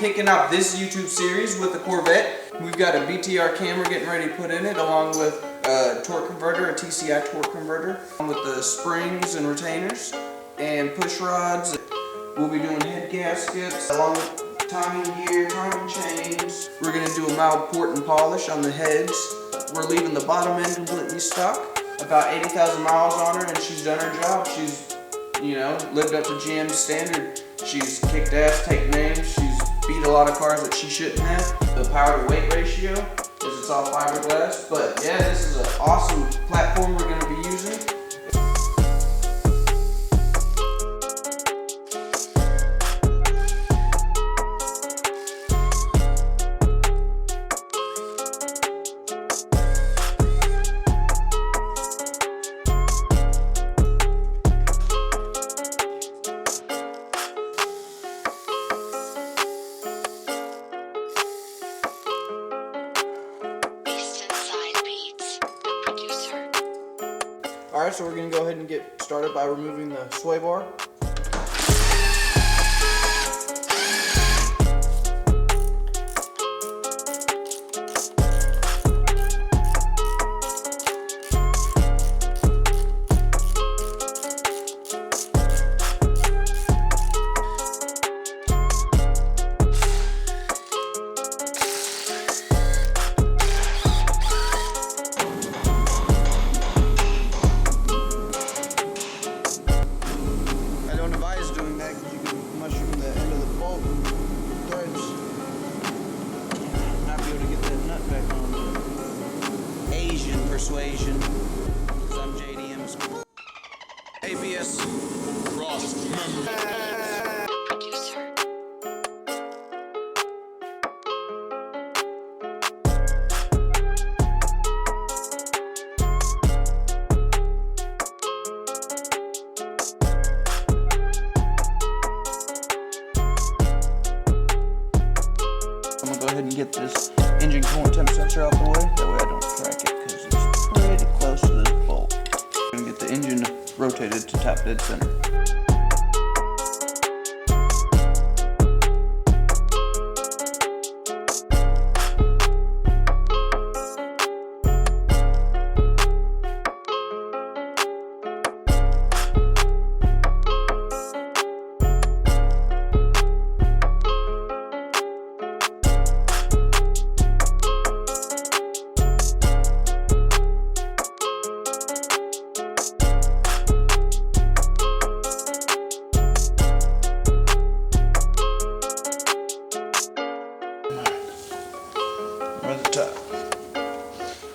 kicking off this YouTube series with the Corvette. We've got a BTR camera getting ready to put in it, along with a torque converter, a TCI torque converter, with the springs and retainers and push rods. We'll be doing head gaskets, along with timing gear, timing chains. We're going to do a mild port and polish on the heads. We're leaving the bottom end completely stock. About 80,000 miles on her, and she's done her job. She's, lived up to GM's standard. She's kicked ass, taken names. She's beat a lot of cars that she shouldn't have. The power to weight ratio is it's all fiberglass. But yeah, this is an awesome platform we're going to be using. Alright, so we're going to go ahead and get started by removing the sway bar. Persuasion, because I'm JDM's ABS Ross producer. I'm going to go ahead and get this engine coolant temp sensor out the way, that way I don't crack it, because it's pretty close to this bolt. I'm going to get the engine rotated to top dead center. At the top.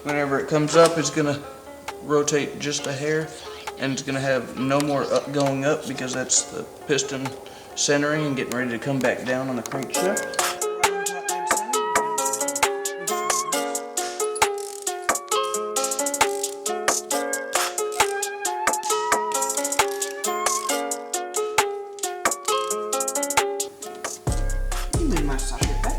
Whenever it comes up, it's going to rotate just a hair, and it's going to have no more going up, because that's the piston centering and getting ready to come back down on the crankshaft. You leave my socket back.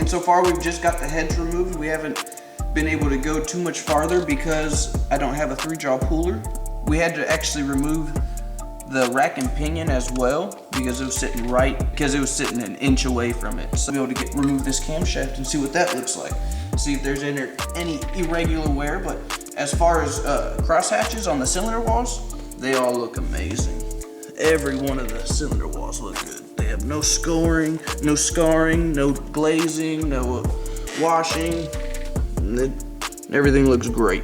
so far we've just got the heads removed. We haven't been able to go too much farther because I don't have a 3-jaw puller. We had to actually remove the rack and pinion as well because it was sitting an inch away from it. So we'll be able to remove this camshaft and see what that looks like. See if there's any irregular wear, but as far as cross hatches on the cylinder walls, they all look amazing. Every one of the cylinder walls look good. They have no scoring, no scarring, no glazing, no washing. Everything looks great.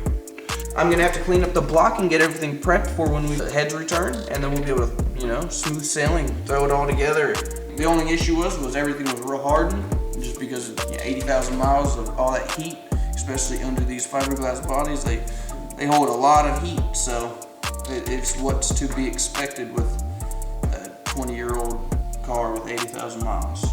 I'm gonna have to clean up the block and get everything prepped for when the heads return, and then we'll be able to, you know, smooth sailing, throw it all together. The only issue was everything was real hardened, just because of 80,000 miles of all that heat, especially under these fiberglass bodies. They hold a lot of heat, so it's what's to be expected with a 20-year-old car with 80,000 miles.